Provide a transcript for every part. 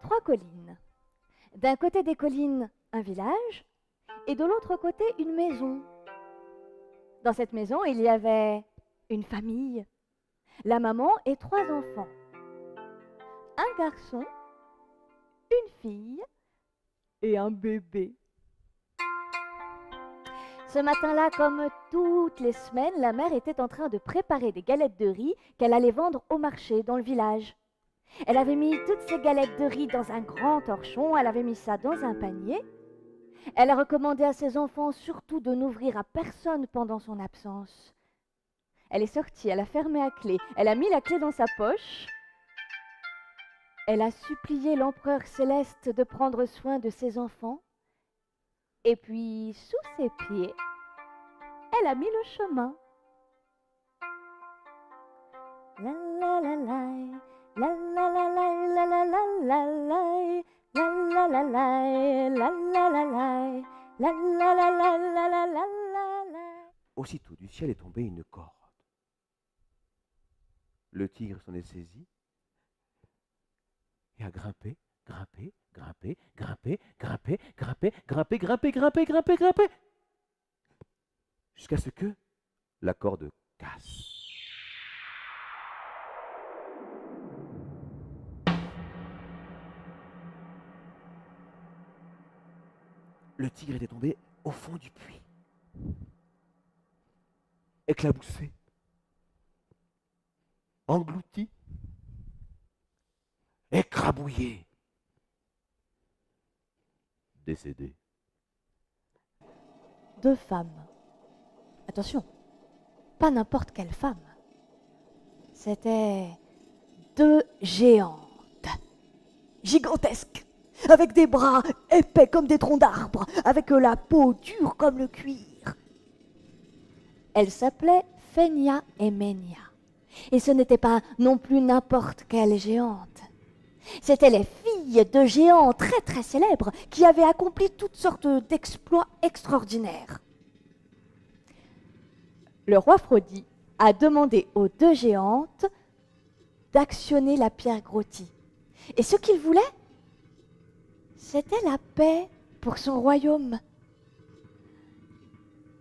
3 collines. D'un côté des collines, un village, et de l'autre côté, une maison. Dans cette maison, il y avait une famille, la maman et 3 enfants. Un garçon, une fille et un bébé. Ce matin-là, comme toutes les semaines, la mère était en train de préparer des galettes de riz qu'elle allait vendre au marché dans le village. Elle avait mis toutes ces galettes de riz dans un grand torchon, elle avait mis ça dans un panier. Elle a recommandé à ses enfants surtout de n'ouvrir à personne pendant son absence. Elle est sortie, elle a fermé à clé, elle a mis la clé dans sa poche. Elle a supplié l'empereur céleste de prendre soin de ses enfants. Et puis, sous ses pieds, elle a mis le chemin. La la la la, la la la la, la la la la, la la la la, la la la la, la la la la, la la la la. Aussitôt du ciel est tombée une corde. Le tigre s'en est saisi et a grimpé, grimpé, grimpé, grimpé, grimpé, grimpé, grimpé, grimpé, grimpé, grimpé, grimpé, jusqu'à ce que la corde casse. Le tigre était tombé au fond du puits, éclaboussé, englouti, écrabouillé, décédé. 2 femmes. Attention, pas n'importe quelle femme. C'était 2 géantes, gigantesques, avec des bras épais comme des troncs d'arbres, avec la peau dure comme le cuir. Elles s'appelaient Phenia et Menia. Et ce n'était pas non plus n'importe quelle géante. C'étaient les filles de géants très très célèbres qui avaient accompli toutes sortes d'exploits extraordinaires. Le roi Aphrodite a demandé aux 2 géantes d'actionner la pierre grottie. Et ce qu'il voulait, c'était la paix pour son royaume.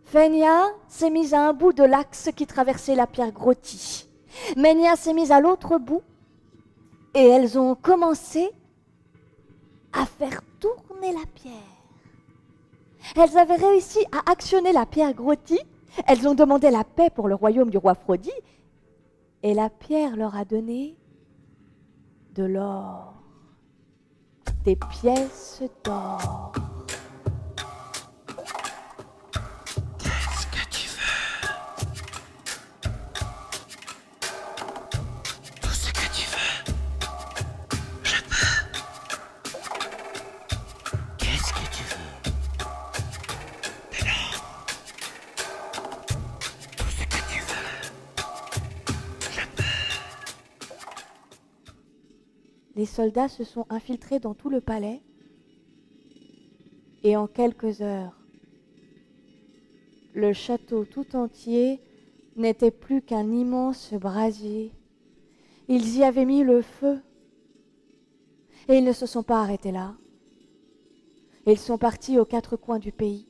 Phenia s'est mise à un bout de l'axe qui traversait la pierre grottie. Menia s'est mise à l'autre bout et elles ont commencé à faire tourner la pierre. Elles avaient réussi à actionner la pierre grottie, elles ont demandé la paix pour le royaume du roi Aphrodite et la pierre leur a donné de l'or, des pièces d'or. Qu'est-ce que tu veux? Tout ce que tu veux. Je peux. Qu'est-ce que tu veux? De l'or. Tout ce que tu veux. Je peux. Les soldats se sont infiltrés dans tout le palais et en quelques heures, le château tout entier n'était plus qu'un immense brasier. Ils y avaient mis le feu et ils ne se sont pas arrêtés là. Ils sont partis aux 4 coins du pays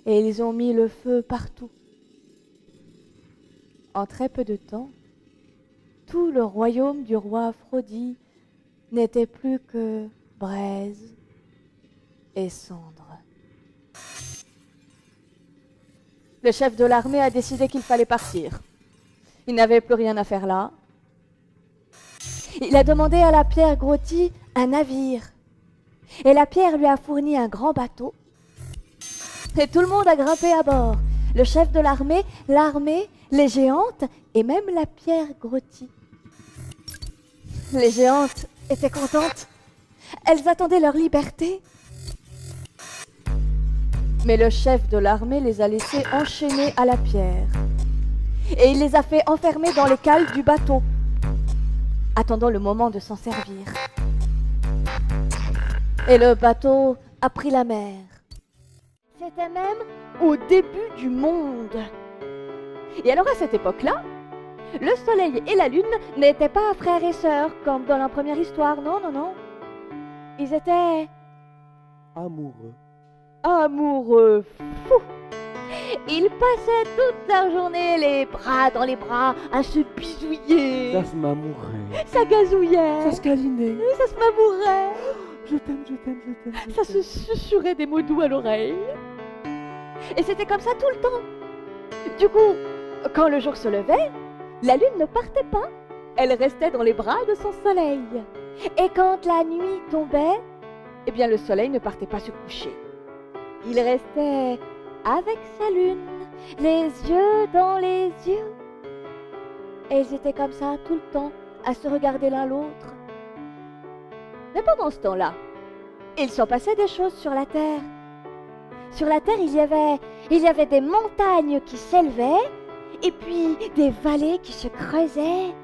et ils ont mis le feu partout. En très peu de temps, tout le royaume du roi Aphrodite n'était plus que braise et cendres. Le chef de l'armée a décidé qu'il fallait partir. Il n'avait plus rien à faire là. Il a demandé à la pierre grottie un navire. Et la pierre lui a fourni un grand bateau. Et tout le monde a grimpé à bord. Le chef de l'armée, les géantes et même la pierre grottie. Les géantes étaient contentes. Elles attendaient leur liberté. Mais le chef de l'armée les a laissées enchaînées à la pierre. Et il les a fait enfermer dans les cales du bateau, attendant le moment de s'en servir. Et le bateau a pris la mer. C'était même au début du monde. Et alors à cette époque-là, Le soleil et la lune n'étaient pas frères et sœurs, comme dans la première histoire, non, non, non. Ils étaient Amoureux. amoureux fous. Ils passaient toute la journée les bras dans les bras à se bisouiller. Ça se m'amourait. Ça gazouillait. Ça se câlinait. Ça se m'amourait. Je t'aime, je t'aime, je t'aime. je Ça se t'aime. susurrait des mots doux à l'oreille. Et c'était comme ça tout le temps. Du coup, quand le jour se levait, la lune ne partait pas. Elle restait dans les bras de son soleil. Et quand la nuit tombait, eh bien le soleil ne partait pas se coucher. Il restait avec sa lune, les yeux dans les yeux. Et ils étaient comme ça tout le temps, à se regarder l'un l'autre. Mais pendant ce temps-là, il s'en passait des choses sur la terre. Sur la terre, il y avait des montagnes qui s'élevaient, et puis des vallées qui se creusaient.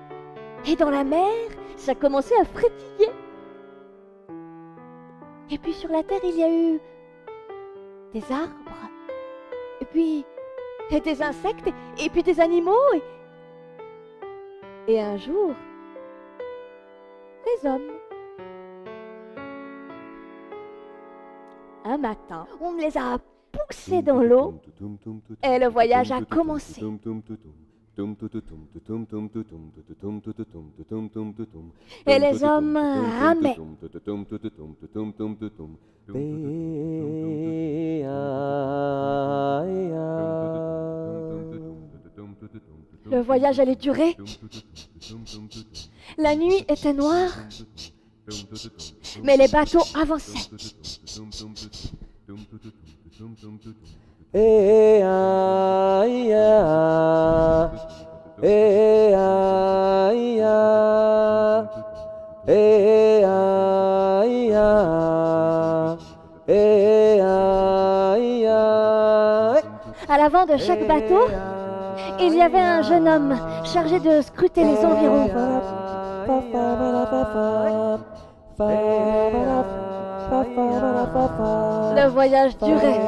Et dans la mer, ça commençait à frétiller. Et puis sur la terre, il y a eu des arbres, et puis des insectes, et puis des animaux. Et un jour, des hommes. Un matin, on les a poussés dans l'eau et le voyage a commencé. Et les hommes ramaient. Le voyage allait durer. La nuit était noire, mais les bateaux avançaient. À l'avant de chaque bateau, il y avait un jeune homme chargé de scruter les environs. Le voyage durait.